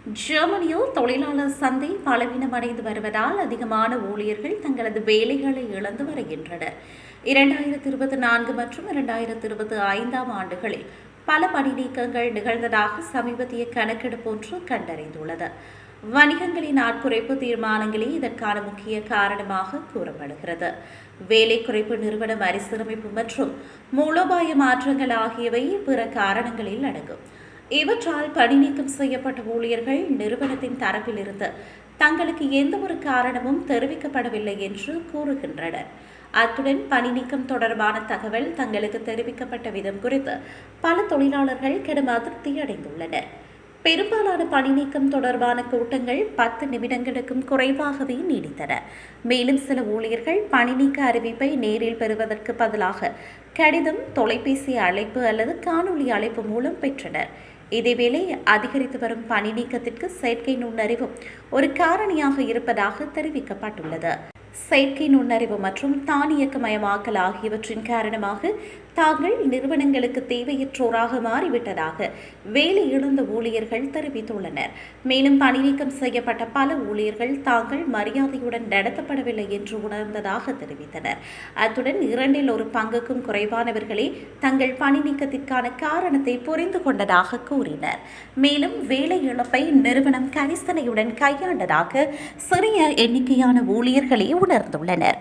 ஜெர்மனியில் தொழிலாளர் சந்தை பலவீனமடைந்து வருவதால் அதிகமான ஊழியர்கள் தங்களது வேலைகளை இழந்து வருகின்றனர். 2024 மற்றும் 2025 ஆண்டுகளில் பல பணி நீக்கங்கள் நிகழ்ந்ததாக சமீபத்திய கணக்கெடுப்பு ஒன்று கண்டறிந்துள்ளது. வணிகங்களின் ஆட்குறைப்பு தீர்மானங்களே இதற்கான முக்கிய காரணமாக கூறப்படுகிறது. வேலை குறைப்பு, நிறுவன மறுசீரமைப்பு மற்றும் மூலோபாய மாற்றங்கள் ஆகியவை பிற காரணங்களில் அடங்கும். இவற்றால் பணி நீக்கம் செய்யப்பட்ட ஊழியர்கள் நிறுவனத்தின் தரப்பிலிருந்து தங்களுக்கு எந்த ஒரு காரணமும் தெரிவிக்கப்படவில்லை என்று கூறுகின்றனர். அத்துடன் பணி நீக்கம் தொடர்பான தகவல் தங்களுக்கு தெரிவிக்கப்பட்ட விதம் குறித்து பல தொழிலாளர்கள் கடும் அதிருப்தி அடைந்துள்ளனர். பெரும்பாலான பணி நீக்கம் தொடர்பான கூட்டங்கள் 10 நிமிடங்களுக்கும் குறைவாகவே நீடித்தன. மேலும் சில ஊழியர்கள் பணி நீக்க அறிவிப்பை நேரில் பெறுவதற்கு பதிலாக கடிதம், தொலைபேசி அழைப்பு அல்லது காணொலி அழைப்பு மூலம் பெற்றனர். இதேவேளை அதிகரித்து வரும் பணி நீக்கத்திற்கு செயற்கை நுண்ணறிவும் ஒரு காரணியாக இருப்பதாக தெரிவிக்கப்பட்டுள்ளது. செயற்கை நுண்ணறிவு மற்றும் தானியக்கமயமாக்கல் ஆகியவற்றின் காரணமாக தாங்கள் நிறுவனங்களுக்கு தேவையற்றோராக மாறிவிட்டதாக வேலை இழந்த ஊழியர்கள் தெரிவித்துள்ளனர். மேலும் பணி நீக்கம் செய்யப்பட்ட பல ஊழியர்கள் தாங்கள் மரியாதையுடன் நடத்தப்படவில்லை என்று உணர்ந்ததாக தெரிவித்தனர். அத்துடன் 1/2 பங்குக்கும் குறைவானவர்களே தங்கள் பணி நீக்கத்திற்கான காரணத்தை புரிந்து கொண்டதாக கூறினர். மேலும் வேலை இழப்பை நிறுவனம் கரிசனையுடன் கையாண்டதாக சிறிய எண்ணிக்கையான ஊழியர்களே உணர்ந்துள்ளனர்.